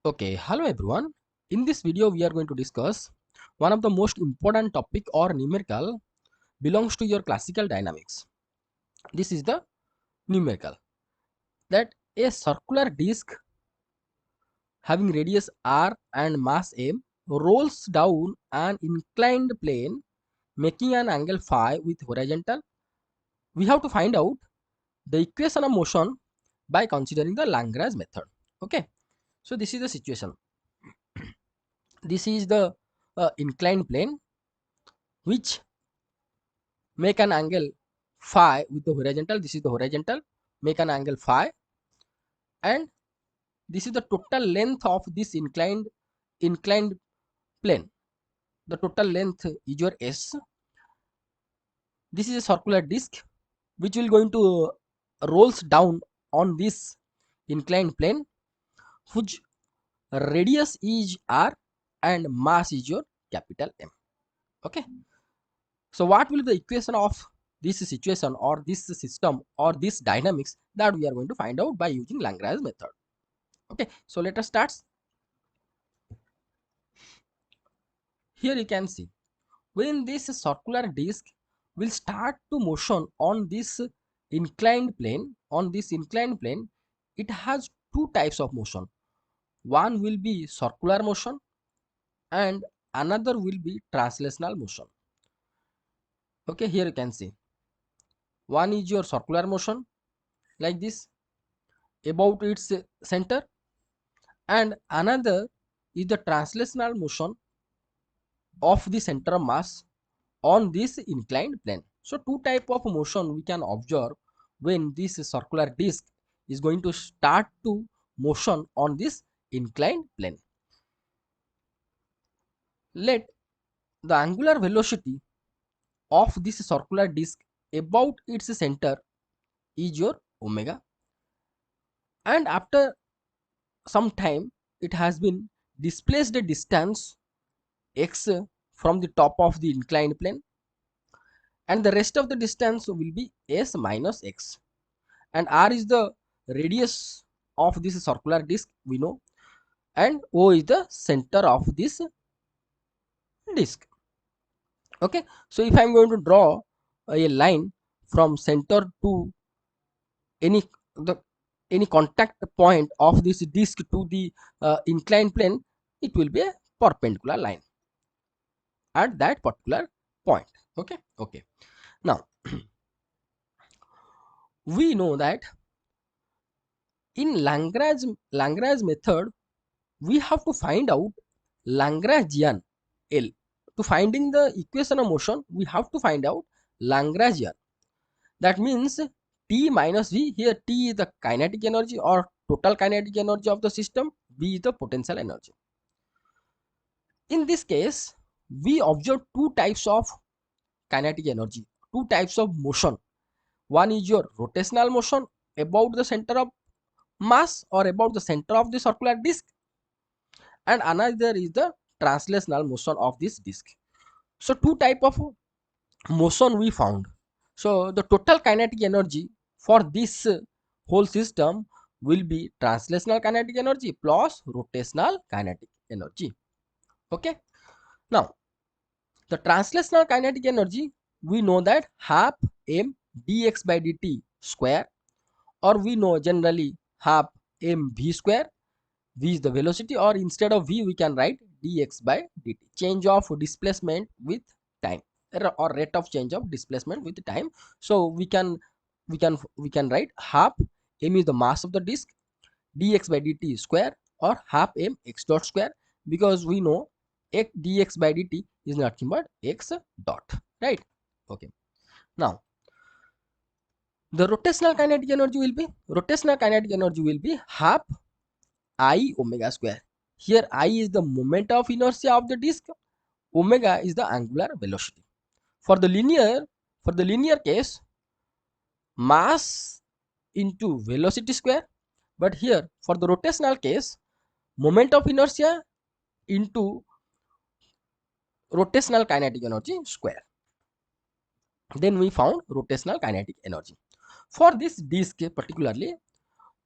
Okay, hello everyone. In this video, we are going to discuss one of the most important topic or numerical belongs to your classical dynamics. This is the numerical that a circular disk having radius r and mass m rolls down an inclined plane making an angle phi with horizontal. We have to find out the equation of motion by considering the Lagrange method. Okay, so this is the situation. This is the inclined plane which make an angle phi with the horizontal. This is the horizontal, make an angle phi, and this is the total length of this inclined plane. The total length is your s. This is a circular disc which will going to rolls down on this inclined plane, whose radius is r and mass is your capital M. Okay, so what will be the equation of this situation or this system or this dynamics, that we are going to find out by using Lagrange method. Okay, so let us start. Here you can see when this circular disc will start to motion on this inclined plane, it has two types of motion. One will be circular motion and another will be translational motion. Okay, here you can see one is your circular motion like this about its center, and another is the translational motion of the center of mass on this inclined plane. So two type of motion we can observe when this circular disc is going to start to motion on this inclined plane. Let the angular velocity of this circular disc about its center is your omega, and after some time it has been displaced a distance x from the top of the inclined plane, and the rest of the distance will be s minus x, and r is the radius of this circular disc we know, and o is the center of this disc. Okay, so if I am going to draw a line from center to any the any contact point of this disc to the inclined plane, it will be a perpendicular line at that particular point. Okay, now we know that in Lagrange method we have to find out Lagrangian L. To finding the equation of motion, we have to find out Lagrangian. That means T minus V. Here T is the kinetic energy or total kinetic energy of the system, V is the potential energy. In this case, we observe two types of kinetic energy, two types of motion. One is your rotational motion about the center of mass or about the center of the circular disc, and another is the translational motion of this disc. So two type of motion we found. So the total kinetic energy for this whole system will be translational kinetic energy plus rotational kinetic energy. Okay, now the translational kinetic energy, we know that half m dx by dt square, or we know generally half m v square. V is the velocity, or instead of v we can write dx by dt, change of displacement with time, or rate of change of displacement with time. So we can write half m is the mass of the disk, dx by dt square, or half m x dot square, because we know x dx by dt is nothing but x dot, right? Okay, now the rotational kinetic energy will be half I omega square. Here I is the moment of inertia of the disk, omega is the angular velocity. For the linear case, mass into velocity square, but here for the rotational case, moment of inertia into rotational kinetic energy square. Then we found rotational kinetic energy. For this disk particularly,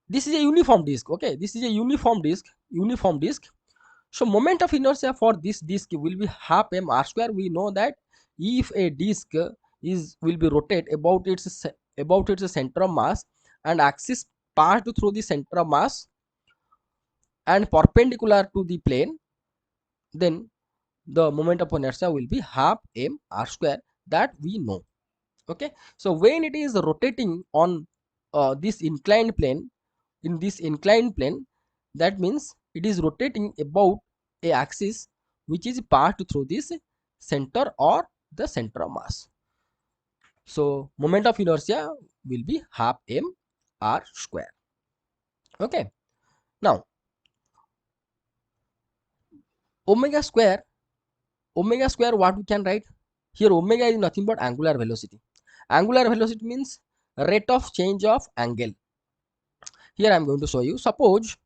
this is a uniform disk. Okay, this is a uniform disk. So moment of inertia for this disk will be half m r square. We know that if a disk is will be rotate about its center of mass and axis passed through the center of mass and perpendicular to the plane, then the moment of inertia will be half m r square, that we know. Okay, so when it is rotating on this inclined plane, in this inclined plane, that means it is rotating about a axis which is passed through this center or the center of mass. So moment of inertia will be half m r square. Okay, now omega square, what we can write here? Omega is nothing but angular velocity. Angular velocity means rate of change of angle. Here I am going to show you. Suppose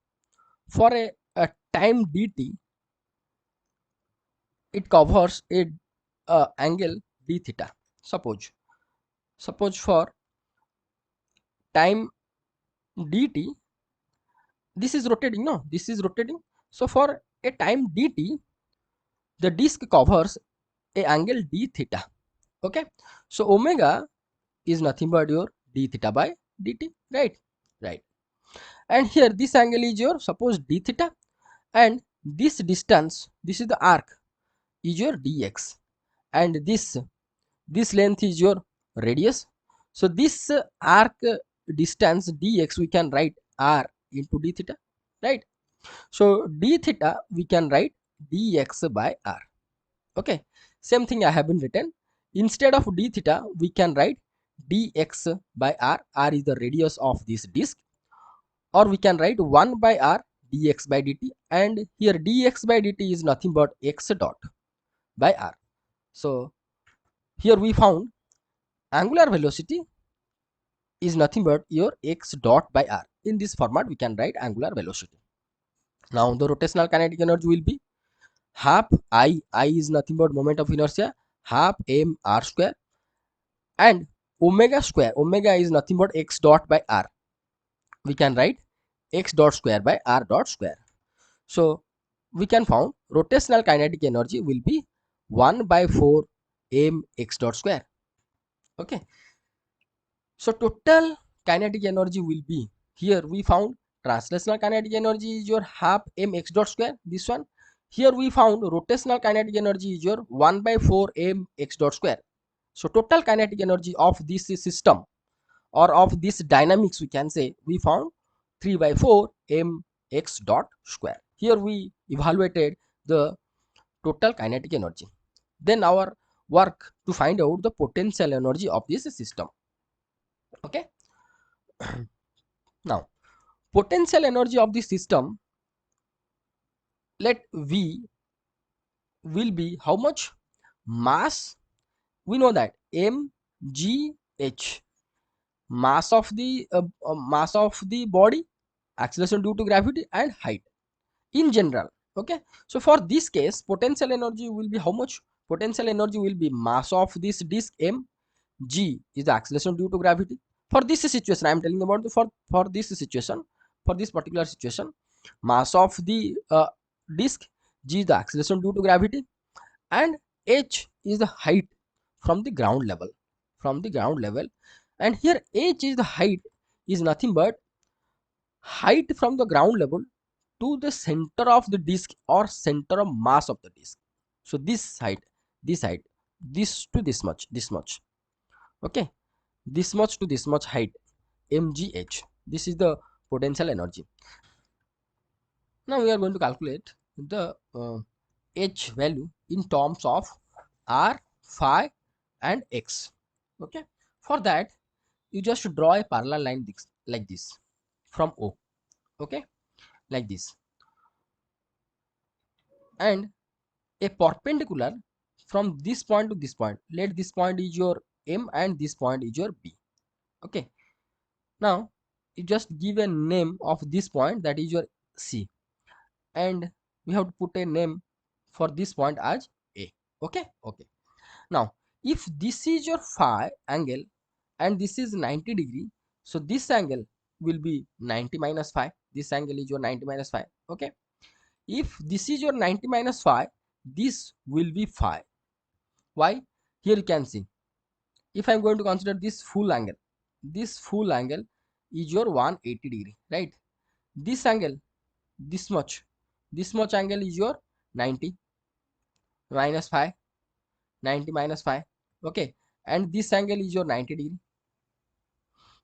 for a time dt, it covers a angle d theta. Suppose for time dt, this is rotating, no, this is rotating. So for a time dt, the disk covers a angle d theta. Okay, so omega is nothing but your d theta by dt, right. And here this angle is your, suppose, d theta, and this distance, this is the arc, is your dx, and this length is your radius. So this arc distance dx we can write r into d theta, right? So d theta we can write dx by r. Okay, same thing I have been written. Instead of d theta we can write dx by r. R is the radius of this disk, or we can write 1 by r dx by dt, and here dx by dt is nothing but x dot by r. So here we found angular velocity is nothing but your x dot by r. In this format we can write angular velocity. Now the rotational kinetic energy will be half I is nothing but moment of inertia, half m r square, and omega square, omega is nothing but x dot by r. We can write x dot square by r dot square. So we can found rotational kinetic energy will be 1 by 4 m x dot square. Okay, so total kinetic energy will be, here we found translational kinetic energy is your half m x dot square, this one. Here we found rotational kinetic energy is your 1 by 4 m x dot square. So total kinetic energy of this system or of this dynamics, we can say, we found 3 by 4 m x dot square. Here we evaluated the total kinetic energy. Then our work to find out the potential energy of this system. Okay, now potential energy of the system, let V will be how much? Mass, we know that mgh, mass of the body, acceleration due to gravity, and height in general. Okay, so for this case potential energy will be how much? Potential energy will be mass of this disk m, g is the acceleration due to gravity. For this situation I am telling about for this situation, for this particular situation, mass of the disk, g is the acceleration due to gravity, and h is the height from the ground level, and here h is the height, is nothing but height from the ground level to the center of the disk or center of mass of the disk. So this height, this to this much. Okay, this much to this much height, mgh, this is the potential energy. Now we are going to calculate the h value in terms of r, phi, and x. Okay, for that you just draw a parallel line like this from o. Okay, like this, and a perpendicular from this point to this point. Let this point is your m and this point is your b. Okay, now you just give a name of this point, that is your c, and we have to put a name for this point as a. Okay, now if this is your phi angle and this is 90 degree, so this angle will be 90 minus phi. This angle is your 90 minus phi. Okay, if this is your 90 minus phi, this will be phi. Why? Here you can see, if I'm going to consider this full angle, this full angle is your 180 degree, right? This angle, this much angle is your 90 minus phi, 90 minus phi. Okay, and this angle is your 90 degree,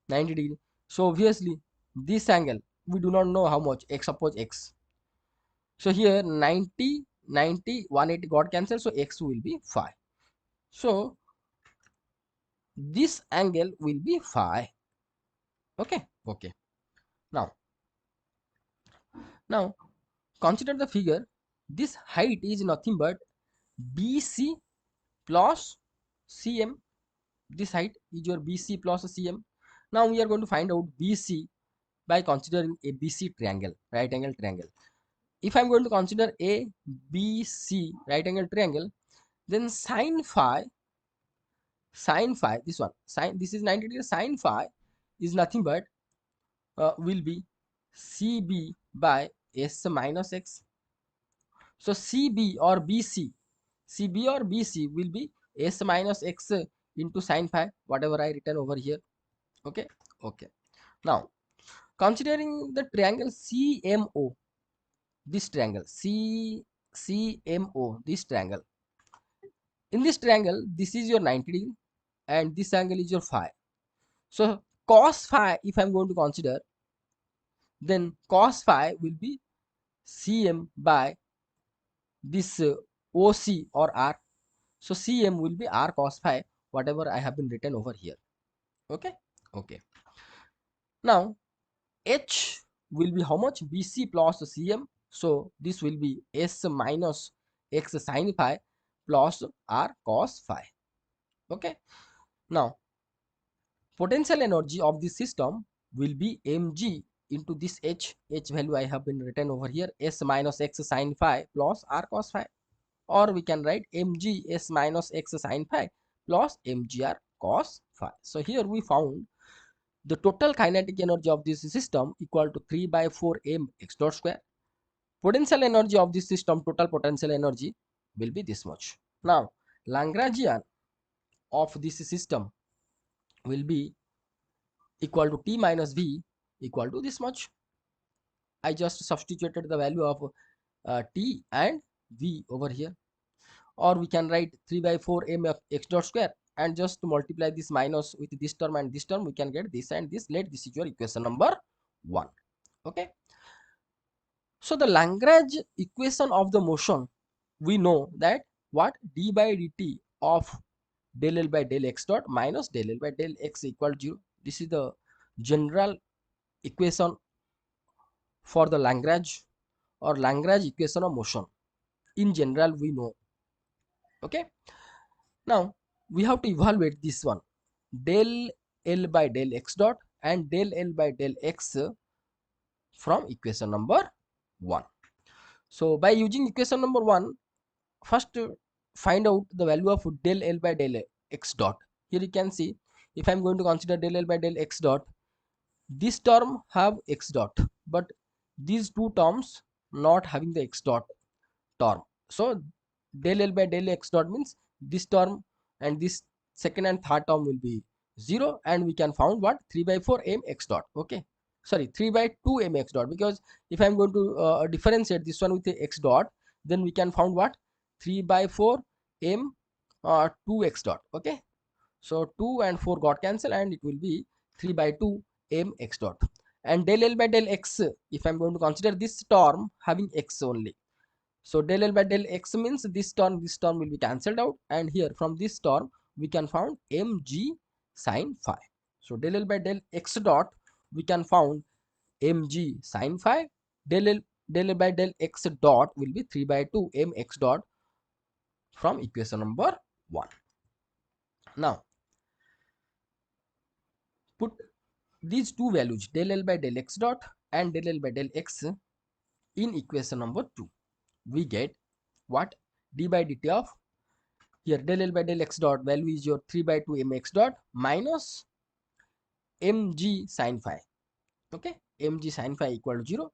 90 degree. So obviously this angle we do not know how much, x, suppose x. So here 90, 90, 180 got cancelled, so x will be phi. So this angle will be phi. Okay, okay. Now consider the figure. This height is nothing but BC plus CM. This height is your BC plus CM. Now we are going to find out BC by considering a BC triangle, right angle triangle. If I'm going to consider a BC right angle triangle, then sine phi, this one, sine, this is 90 degrees, sine phi is nothing but will be CB by S minus X. So CB or BC, CB or BC will be S minus X into sine phi, whatever I written over here. Okay, okay. Now considering the triangle CMO, this triangle CMO, this triangle. In this triangle, this is your 90 degree and this angle is your phi. So cos phi, if I'm going to consider, then cos phi will be Cm by this OC or R. So Cm will be R cos phi, whatever I have been written over here. Okay, okay. Now H will be how much? BC plus Cm. So this will be S minus X sin phi plus R cos phi. Okay. Now potential energy of this system will be mg into this h value I have been written over here, S minus X sin phi plus R cos phi, or we can write mg S minus X sin phi plus mgr cos phi. So here we found the total kinetic energy of this system equal to 3 by 4 m x dot square. Potential energy of this system, total potential energy will be this much. Now Lagrangian of this system will be equal to T minus V equal to this much. I just substituted the value of T and V over here, or we can write 3 by 4 m of x dot square and just multiply this minus with this term and this term, we can get this and this. Let this is your equation number 1. Okay, so the Lagrange equation of the motion, we know that what, d by dt of del L by del x dot minus del L by del x equal to 0. This is the general equation for the Lagrange or Lagrange equation of motion. In general we know. Okay, now we have to evaluate this one, del L by del x dot and del L by del x from equation number 1. So by using equation number 1, first find out the value of del L by del x dot. Here you can see, if I am going to consider del L by del x dot, this term have x dot, but these two terms not having the x dot term. So del L by del x dot means this term and this second and third term will be 0, and we can found what, 3 by 4 m x dot. Okay, sorry, 3 by 2 m x dot, because if I am going to differentiate this one with the x dot, then we can found what, 3 by 4 m 2 x dot. Okay, so 2 and 4 got cancelled and it will be 3 by 2 m x dot. And del L by del x, if I am going to consider this term having x only, so del L by del x means this term will be cancelled out, and here from this term we can found mg sin phi. So del L by del x dot we can found mg sin phi. Del L by del x dot will be 3 by 2 m x dot from equation number 1. Now put these two values, del L by del x dot and del L by del x, in equation number 2. We get what, d by dt of, here del L by del x dot value is your 3 by 2 mx dot minus mg sin phi Okay, mg sin phi equal to 0.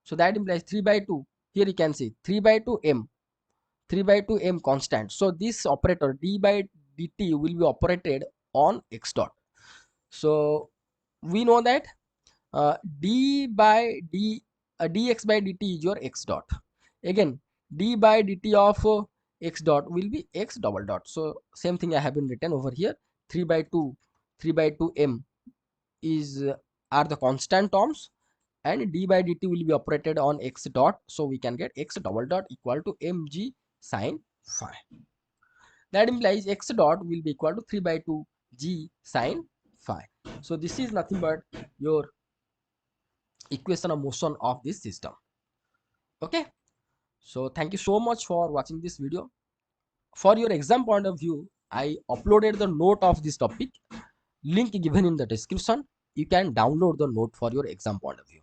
So that implies 3 by 2. Here you can see 3 by 2 m, 3 by 2 m constant. So this operator d by dt will be operated on x dot. So we know that d by d dx by dt is your x dot. Again, d by dt of x dot will be x double dot. So same thing I have been written over here. 3 by 2, 3 by 2 m is are the constant terms, and d by dt will be operated on x dot. So we can get x double dot equal to mg sin phi. That implies x dot will be equal to 3 by 2 g sin phi. So this is nothing but your equation of motion of this system. Okay, so thank you so much for watching this video. For your exam point of view, I uploaded the note of this topic, link given in the description. You can download the note for your exam point of view.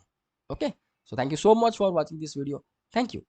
Okay, so thank you so much for watching this video. Thank you.